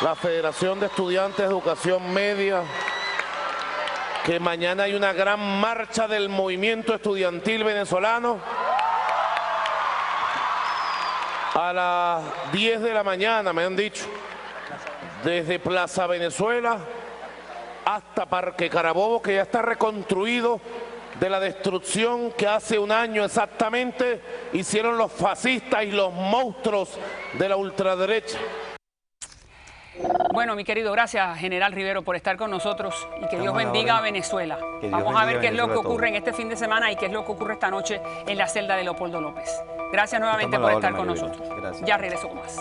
la Federación de Estudiantes de Educación Media que mañana hay una gran marcha del movimiento estudiantil venezolano a las 10 de la mañana, me han dicho. Desde Plaza Venezuela hasta Parque Carabobo, que ya está reconstruido de la destrucción que hace un año exactamente hicieron los fascistas y los monstruos de la ultraderecha. Bueno, mi querido, gracias, General Rivero, por estar con nosotros y que Dios bendiga a Venezuela. Vamos a ver qué es lo que ocurre en este fin de semana y qué es lo que ocurre esta noche en la celda de Leopoldo López. Gracias nuevamente por estar con nosotros. Ya regreso con más.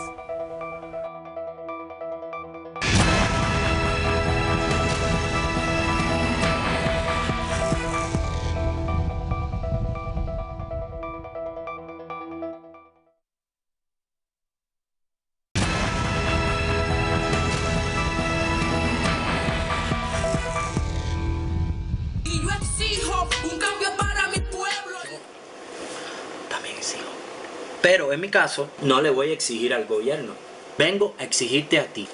Pero en mi caso, no le voy a exigir al gobierno. Vengo a exigirte a ti,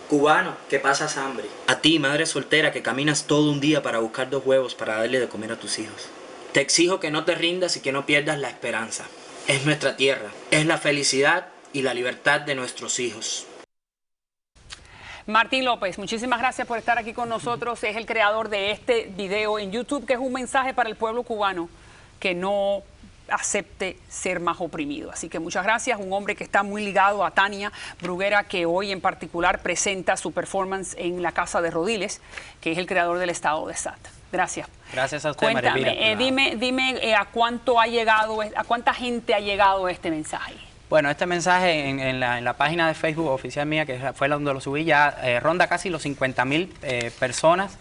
cubano que pasas hambre. A ti, madre soltera que caminas todo un día para buscar 2 huevos para darle de comer a tus hijos. Te exijo que no te rindas y que no pierdas la esperanza. Es nuestra tierra, es la felicidad y la libertad de nuestros hijos. Martín López, muchísimas gracias por estar aquí con nosotros. Es el creador de este video en YouTube, que es un mensaje para el pueblo cubano que no acepte ser más oprimido. Así que muchas gracias. Un hombre que está muy ligado a Tania Bruguera, que hoy en particular presenta su performance en la Casa de Rodiles, que es el creador del estado de SAT. Gracias. Gracias a usted, Cuéntame, María Elvira. dime a cuánta gente ha llegado este mensaje. Bueno, este mensaje en la página de Facebook oficial mía, que fue donde lo subí, ya ronda casi los 50.000 personas,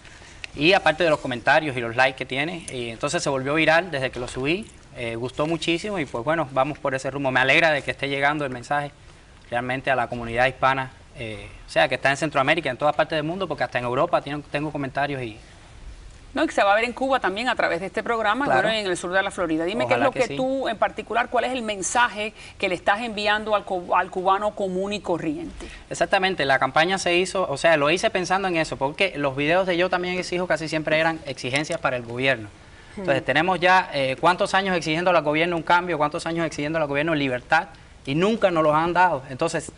y aparte de los comentarios y los likes que tiene, y entonces se volvió viral desde que lo subí. Gustó muchísimo y pues bueno, vamos por ese rumbo. Me alegra de que esté llegando el mensaje realmente a la comunidad hispana, o sea, que está en Centroamérica, en todas partes del mundo, porque hasta en Europa tengo comentarios y... No, y que se va a ver en Cuba también a través de este programa, claro, en el sur de la Florida. Dime qué es lo que tú, en particular, cuál es el mensaje que le estás enviando al cubano común y corriente. Exactamente, la campaña se hizo, o sea, lo hice pensando en eso, porque los videos de Yo También Exijo casi siempre eran exigencias para el gobierno. Entonces tenemos ya cuántos años exigiendo al gobierno un cambio, cuántos años exigiendo al gobierno libertad, y nunca nos los han dado. Entonces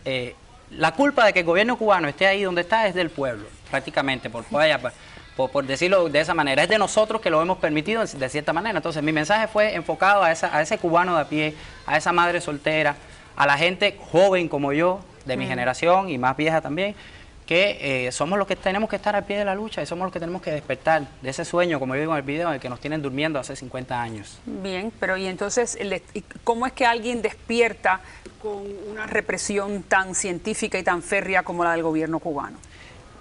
la culpa de que el gobierno cubano esté ahí donde está es del pueblo, prácticamente, por decirlo de esa manera. Es de nosotros que lo hemos permitido de cierta manera. Entonces mi mensaje fue enfocado a ese cubano de a pie, a esa madre soltera, a la gente joven como yo, de mi generación y más vieja también, que somos los que tenemos que estar al pie de la lucha y somos los que tenemos que despertar de ese sueño, como yo digo en el video, en el que nos tienen durmiendo hace 50 años. Bien, pero y entonces, ¿cómo es que alguien despierta con una represión tan científica y tan férrea como la del gobierno cubano?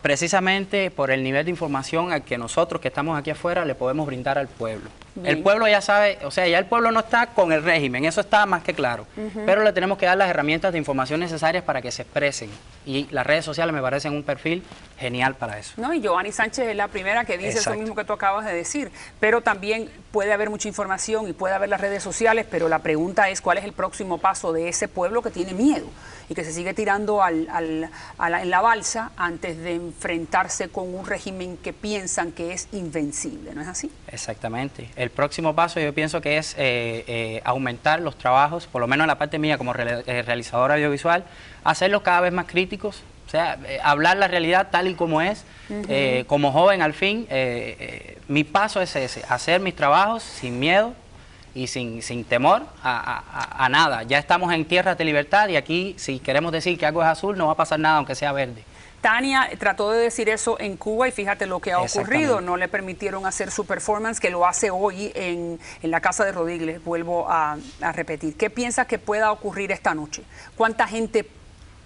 Precisamente por el nivel de información al que nosotros que estamos aquí afuera le podemos brindar al pueblo. Bien. El pueblo ya sabe, o sea, ya el pueblo no está con el régimen, eso está más que claro, pero le tenemos que dar las herramientas de información necesarias para que se expresen, y las redes sociales me parecen un perfil genial para eso. No, y Joanny Sánchez es la primera que dice eso mismo que tú acabas de decir, pero también puede haber mucha información y puede haber las redes sociales, pero la pregunta es cuál es el próximo paso de ese pueblo que tiene miedo y que se sigue tirando en la balsa antes de enfrentarse con un régimen que piensan que es invencible, ¿no es así? Exactamente. El próximo paso yo pienso que es aumentar los trabajos, por lo menos en la parte mía como realizador audiovisual, hacerlos cada vez más críticos, o sea, hablar la realidad tal y como es. Como joven al fin, mi paso es ese, hacer mis trabajos sin miedo y sin temor a nada. Ya estamos en tierras de libertad y aquí si queremos decir que algo es azul no va a pasar nada aunque sea verde. Tania trató de decir eso en Cuba y fíjate lo que ha ocurrido. No le permitieron hacer su performance, que lo hace hoy en la Casa de Rodiles. Vuelvo a repetir. ¿Qué piensas que pueda ocurrir esta noche? ¿Cuánta gente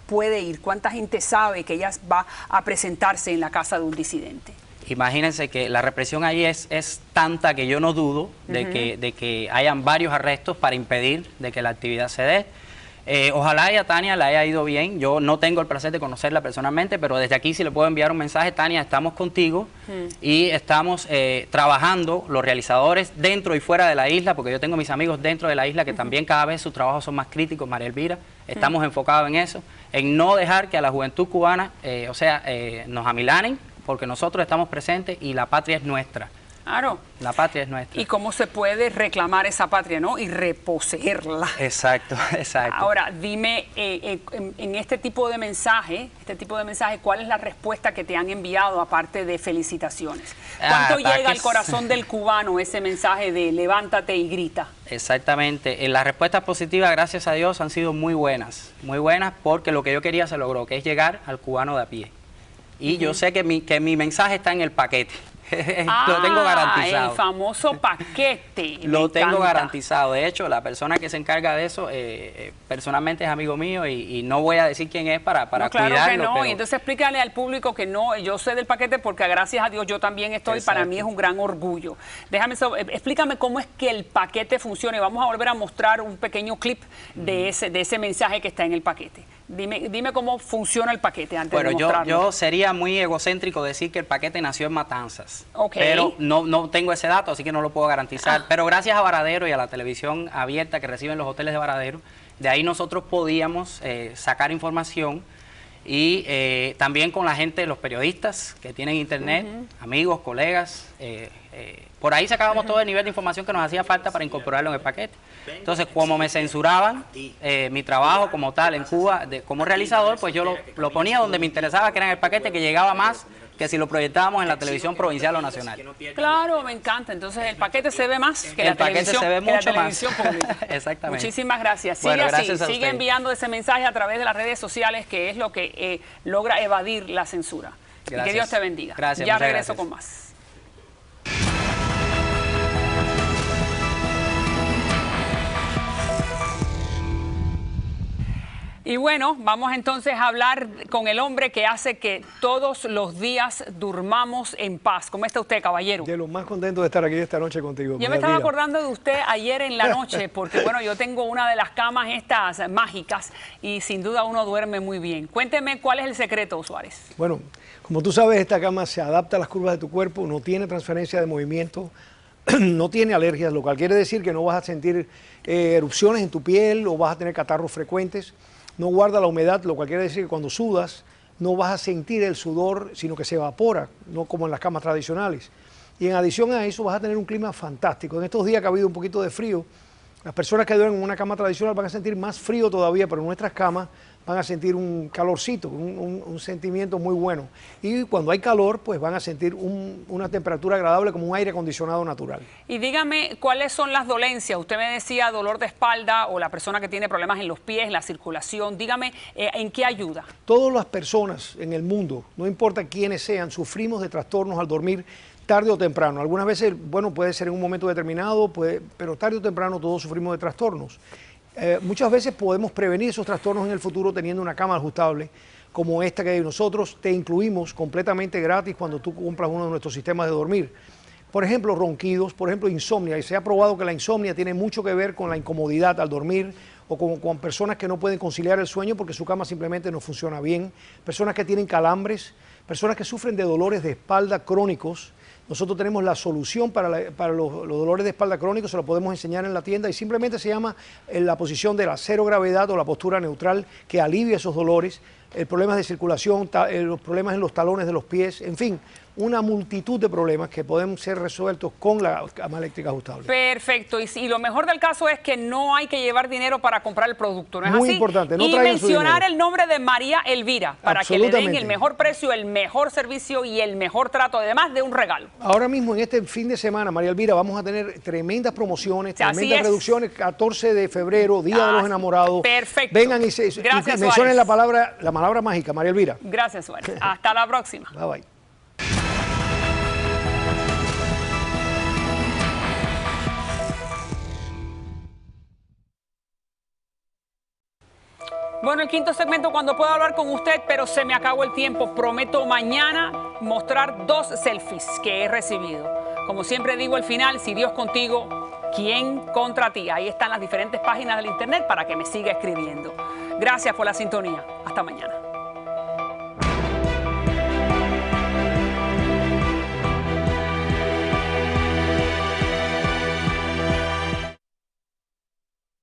puede ir? ¿Cuánta gente sabe que ella va a presentarse en la casa de un disidente? Imagínense que la represión ahí es tanta que yo no dudo de que hayan varios arrestos para impedir de que la actividad se dé. Ojalá y a Tania le haya ido bien. Yo no tengo el placer de conocerla personalmente, pero desde aquí sí le puedo enviar un mensaje. Tania, estamos contigo y estamos trabajando los realizadores dentro y fuera de la isla, porque yo tengo mis amigos dentro de la isla que también cada vez sus trabajos son más críticos, María Elvira. Estamos enfocados en eso, en no dejar que a la juventud cubana, nos amilanen, porque nosotros estamos presentes y la patria es nuestra. Claro. La patria es nuestra. Y cómo se puede reclamar esa patria, ¿no? Y reposeerla. Exacto, exacto. Ahora, dime, en este tipo de mensaje, ¿cuál es la respuesta que te han enviado aparte de felicitaciones? ¿Cuánto llega al corazón del cubano ese mensaje de levántate y grita? Exactamente. Las respuestas positivas, gracias a Dios, han sido muy buenas porque lo que yo quería se logró, que es llegar al cubano de a pie. Y yo sé que mi mensaje está en el paquete. Lo tengo garantizado. El famoso paquete. Lo tengo garantizado. De hecho, la persona que se encarga de eso personalmente es amigo mío y no voy a decir quién es para cuidarlo. Claro que no. Pero... Y entonces explícale al público que no, yo sé del paquete porque gracias a Dios yo también estoy. Exacto. Para mí es un gran orgullo. Explícame cómo es que el paquete funciona y vamos a volver a mostrar un pequeño clip de ese mensaje que está en el paquete. Dime cómo funciona el paquete antes de Bueno, mostrarlo. yo sería muy egocéntrico decir que el paquete nació en Matanzas. Ok. Pero no tengo ese dato, así que no lo puedo garantizar. Pero gracias a Varadero y a la televisión abierta que reciben los hoteles de Varadero, de ahí nosotros podíamos sacar información y también con la gente, los periodistas que tienen internet, amigos, colegas, por ahí sacábamos todo el nivel de información que nos hacía falta para incorporarlo en el paquete. Entonces, como me censuraban mi trabajo como tal en Cuba, como realizador, pues yo lo ponía donde me interesaba, que era en el paquete, que llegaba más que si lo proyectábamos en la televisión provincial o nacional. Claro, me encanta. Entonces, el paquete se ve más que el paquete se ve mucho más. Pública. Exactamente. Muchísimas gracias. Sigue Bueno, así, gracias sigue enviando ese mensaje a través de las redes sociales, que es lo que logra evadir la censura. Gracias. Y que Dios te bendiga. Gracias, ya muchas regreso gracias. con más. Y bueno, vamos entonces a hablar con el hombre que hace que todos los días durmamos en paz. ¿Cómo está usted, caballero? De lo más contento de estar aquí esta noche contigo. Yo me estaba acordando de usted ayer en la noche, porque bueno, yo tengo una de las camas estas mágicas y sin duda uno duerme muy bien. Cuénteme cuál es el secreto, Suárez. Bueno, como tú sabes, esta cama se adapta a las curvas de tu cuerpo, no tiene transferencia de movimiento, no tiene alergias, lo cual quiere decir que no vas a sentir erupciones en tu piel o vas a tener catarros frecuentes. No guarda la humedad, lo cual quiere decir que cuando sudas no vas a sentir el sudor, sino que se evapora, no como en las camas tradicionales. Y en adición a eso vas a tener un clima fantástico. En estos días que ha habido un poquito de frío, las personas que duermen en una cama tradicional van a sentir más frío todavía, pero en nuestras camas van a sentir un calorcito, un sentimiento muy bueno. Y cuando hay calor, pues van a sentir una temperatura agradable como un aire acondicionado natural. Y dígame, ¿cuáles son las dolencias? Usted me decía dolor de espalda o la persona que tiene problemas en los pies, la circulación. Dígame, ¿en qué ayuda? Todas las personas en el mundo, no importa quiénes sean, sufrimos de trastornos al dormir tarde o temprano. Algunas veces, bueno, puede ser en un momento determinado, pero tarde o temprano todos sufrimos de trastornos. Muchas veces podemos prevenir esos trastornos en el futuro teniendo una cama ajustable como esta que nosotros te incluimos completamente gratis cuando tú compras uno de nuestros sistemas de dormir. Por ejemplo, ronquidos, por ejemplo, insomnia. Y se ha probado que la insomnia tiene mucho que ver con la incomodidad al dormir o con personas que no pueden conciliar el sueño porque su cama simplemente no funciona bien. Personas que tienen calambres, personas que sufren de dolores de espalda crónicos. Nosotros tenemos la solución para los dolores de espalda crónicos, se lo podemos enseñar en la tienda y simplemente se llama la posición de la cero gravedad o la postura neutral que alivia esos dolores, problemas de circulación, los problemas en los talones de los pies, en fin, una multitud de problemas que pueden ser resueltos con la cama eléctrica ajustable. Perfecto, y lo mejor del caso es que no hay que llevar dinero para comprar el producto, ¿no es Muy así? importante, no y traigan su mencionar dinero. el nombre de María Elvira para que le den el mejor precio, el mejor servicio y el mejor trato, además de un regalo. Ahora mismo en este fin de semana, María Elvira, vamos a tener tremendas promociones, tremendas reducciones, 14 de febrero, Día de los Enamorados. Perfecto. Vengan y Gracias, mencionen Suárez. la palabra mágica, María Elvira. Gracias, Suárez. Hasta la próxima. Bye, bye. Bueno, el quinto segmento cuando puedo hablar con usted, pero se me acabó el tiempo. Prometo mañana mostrar 2 selfies que he recibido. Como siempre digo al final, si Dios contigo, ¿quién contra ti? Ahí están las diferentes páginas del internet para que me siga escribiendo. Gracias por la sintonía. Hasta mañana.